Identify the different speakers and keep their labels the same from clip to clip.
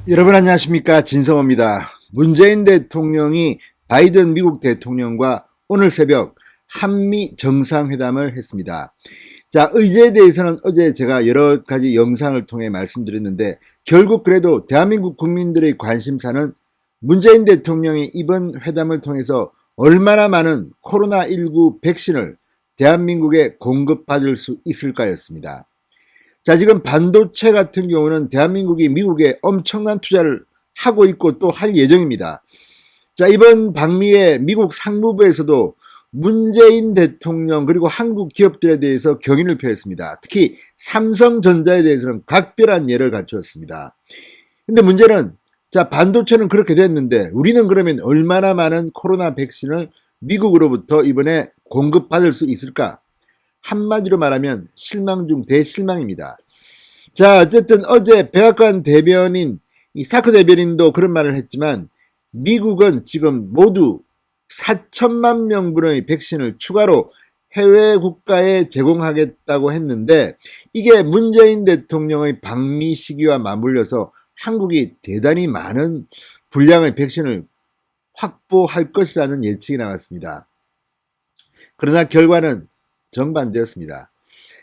Speaker 1: 여러분 안녕하십니까, 진성호입니다. 문재인 대통령이 바이든 미국 대통령과 오늘 새벽 한미 정상회담을 했습니다. 자, 의제에 대해서는 어제 제가 여러 가지 영상을 통해 말씀드렸는데, 결국 그래도 대한민국 국민들의 관심사는 문재인 대통령이 이번 회담을 통해서 얼마나 많은 코로나19 백신을 대한민국에 공급받을 수 있을까였습니다. 자, 지금 반도체 같은 경우는 대한민국이 미국에 엄청난 투자를 하고 있고 또 할 예정입니다. 자, 이번 방미에 미국 상무부에서도 문재인 대통령 그리고 한국 기업들에 대해서 경의를 표했습니다. 특히 삼성전자에 대해서는 각별한 예를 갖추었습니다. 근데 문제는, 자, 반도체는 그렇게 됐는데 우리는 그러면 얼마나 많은 코로나 백신을 미국으로부터 이번에 공급받을 수 있을까? 한마디로 말하면 실망 중 대실망입니다. 자, 어쨌든 어제 백악관 대변인, 이 사크 대변인도 그런 말을 했지만, 미국은 지금 모두 4천만 명분의 백신을 추가로 해외 국가에 제공하겠다고 했는데, 이게 문재인 대통령의 방미 시기와 맞물려서 한국이 대단히 많은 분량의 백신을 확보할 것이라는 예측이 나왔습니다. 그러나 결과는 정반대였습니다.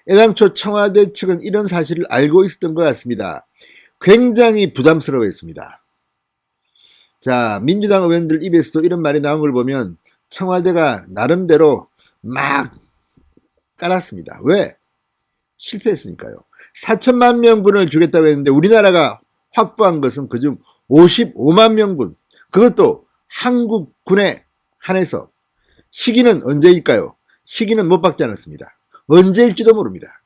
Speaker 1: 애당초 청와대 측은 이런 사실을 알고 있었던 것 같습니다. 굉장히 부담스러워했습니다. 자, 민주당 의원들 입에서도 이런 말이 나온 걸 보면 청와대가 나름대로 막 깔았습니다. 왜? 실패했으니까요. 4천만 명분을 주겠다고 했는데 우리나라가 확보한 것은 그중 55만 명분, 그것도 한국군에 한해서. 시기는 언제일까요? 시기는 못 박지 않았습니다. 언제일지도 모릅니다.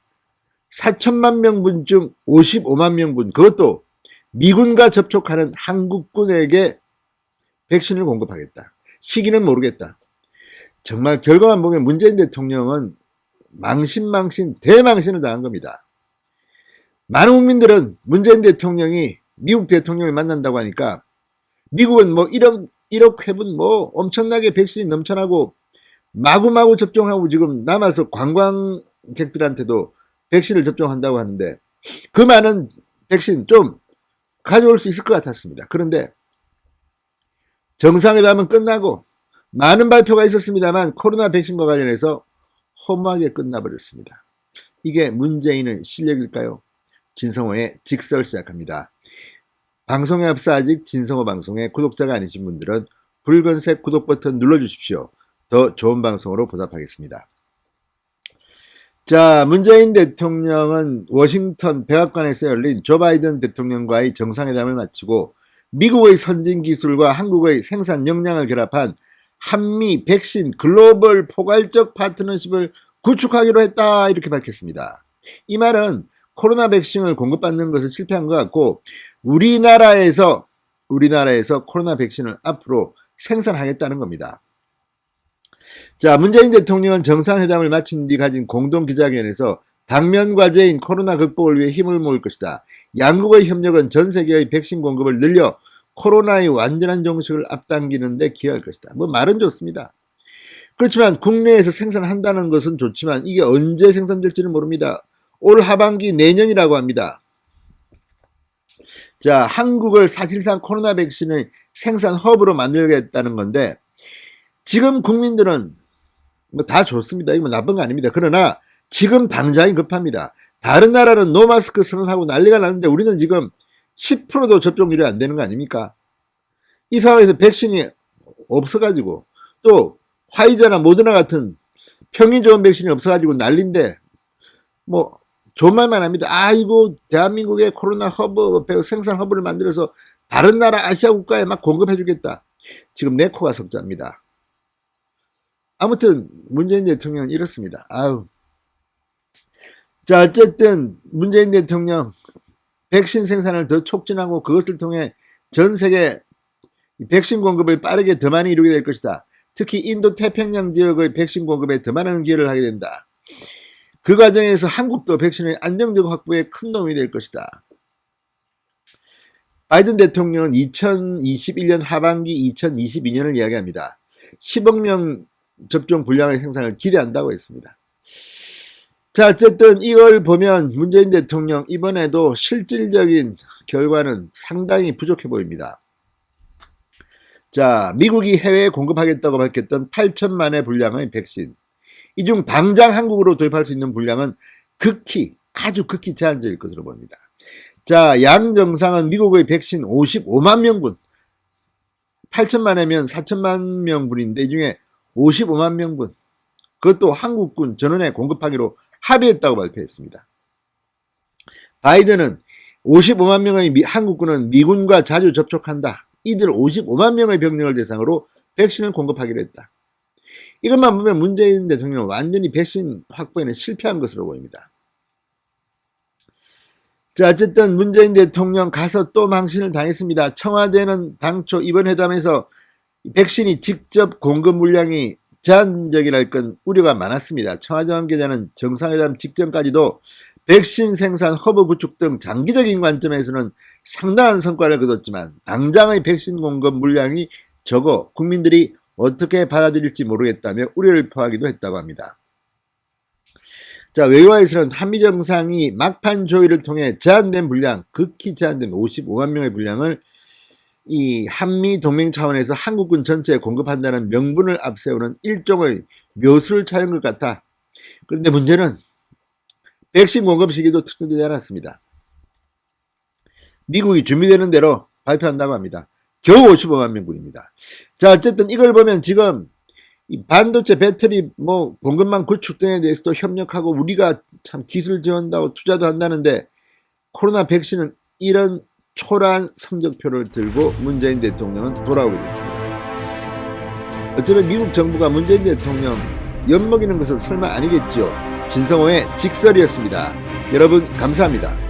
Speaker 1: 4천만 명분 중 55만 명분, 그것도 미군과 접촉하는 한국군에게 백신을 공급하겠다. 시기는 모르겠다. 정말 결과만 보면 문재인 대통령은 망신 대망신을 당한 겁니다. 많은 국민들은 문재인 대통령이 미국 대통령을 만난다고 하니까 미국은 뭐 1억 회분 뭐 엄청나게 백신이 넘쳐나고 마구마구 접종하고 지금 남아서 관광객들한테도 백신을 접종한다고 하는데, 그 많은 백신 좀 가져올 수 있을 것 같았습니다. 그런데 정상회담은 끝나고 많은 발표가 있었습니다만 코로나 백신과 관련해서 허무하게 끝나버렸습니다. 이게 문재인의 실력일까요? 진성호의 직설 시작합니다. 방송에 앞서 아직 진성호 방송의 구독자가 아니신 분들은 붉은색 구독 버튼 눌러주십시오. 더 좋은 방송으로 보답하겠습니다. 자, 문재인 대통령은 워싱턴 백악관에서 열린 조 바이든 대통령과의 정상회담을 마치고 미국의 선진 기술과 한국의 생산 역량을 결합한 한미 백신 글로벌 포괄적 파트너십을 구축하기로 했다, 이렇게 밝혔습니다. 이 말은 코로나 백신을 공급받는 것을 실패한 것 같고 우리나라에서 코로나 백신을 앞으로 생산하겠다는 겁니다. 자, 문재인 대통령은 정상회담을 마친 뒤 가진 공동기자회견에서 당면 과제인 코로나 극복을 위해 힘을 모을 것이다. 양국의 협력은 전 세계의 백신 공급을 늘려 코로나의 완전한 종식을 앞당기는 데 기여할 것이다. 뭐 말은 좋습니다. 그렇지만 국내에서 생산한다는 것은 좋지만 이게 언제 생산될지는 모릅니다. 올 하반기 내년이라고 합니다. 자, 한국을 사실상 코로나 백신의 생산 허브로 만들겠다는 건데, 지금 국민들은 뭐 다 좋습니다. 이거 뭐 나쁜 거 아닙니다. 그러나 지금 당장이 급합니다. 다른 나라는 노마스크 선언하고 난리가 났는데 우리는 지금 10%도 접종률이 안 되는 거 아닙니까? 이 상황에서 백신이 없어가지고 또 화이자나 모더나 같은 평이 좋은 백신이 없어가지고 난리인데, 뭐 좋은 말만 합니다. 아이고, 대한민국의 코로나 허브, 생산 허브를 만들어서 다른 나라 아시아 국가에 막 공급해주겠다. 지금 내 코가 석자입니다. 아무튼 문재인 대통령은 이렇습니다. 아유. 자, 어쨌든 문재인 대통령 백신 생산을 더 촉진하고 그것을 통해 전 세계 백신 공급을 빠르게 더 많이 이루게 될 것이다. 특히 인도 태평양 지역의 백신 공급에 더 많은 기여를 하게 된다. 그 과정에서 한국도 백신의 안정적 확보에 큰 도움이 될 것이다. 바이든 대통령은 2021년 하반기 2022년을 이야기합니다. 10억 명 접종 분량의 생산을 기대한다고 했습니다. 자, 어쨌든 이걸 보면 문재인 대통령 이번에도 실질적인 결과는 상당히 부족해 보입니다. 자, 미국이 해외에 공급하겠다고 밝혔던 8천만의 분량의 백신. 이 중 당장 한국으로 도입할 수 있는 분량은 아주 극히 제한적일 것으로 보입니다. 자, 양 정상은 미국의 백신 55만 명분, 8천만이면 4천만 명분인데 이 중에 55만 명분, 그것도 한국군 전원에 공급하기로 합의했다고 발표했습니다. 바이든은 55만 명의 한국군은 미군과 자주 접촉한다. 이들 55만 명의 병력을 대상으로 백신을 공급하기로 했다. 이것만 보면 문재인 대통령은 완전히 백신 확보에는 실패한 것으로 보입니다. 자, 어쨌든 문재인 대통령 가서 또 망신을 당했습니다. 청와대는 당초 이번 회담에서 백신이 직접 공급 물량이 제한적이랄 건 우려가 많았습니다. 청와대 관계자는 정상회담 직전까지도 백신 생산 허브 구축 등 장기적인 관점에서는 상당한 성과를 거뒀지만 당장의 백신 공급 물량이 적어 국민들이 어떻게 받아들일지 모르겠다며 우려를 표하기도 했다고 합니다. 자, 외교와에서는 한미 정상이 막판 조율을 통해 제한된 분량, 극히 제한된 55만 명의 분량을 이 한미 동맹 차원에서 한국군 전체에 공급한다는 명분을 앞세우는 일종의 묘수를 찾은 것 같아. 그런데 문제는 백신 공급 시기도 특정되지 않았습니다. 미국이 준비되는 대로 발표한다고 합니다. 겨우 55만 명분입니다. 자, 어쨌든 이걸 보면 지금 이 반도체 배터리 공급망 구축 등에 대해서도 협력하고 우리가 참 기술 지원하고 투자도 한다는데 코로나 백신은 이런 초라한 성적표를 들고 문재인 대통령은 돌아오게 됐습니다. 어쩌면 미국 정부가 문재인 대통령 엿먹이는 것은 설마 아니겠죠. 진성호의 직설이었습니다. 여러분 감사합니다.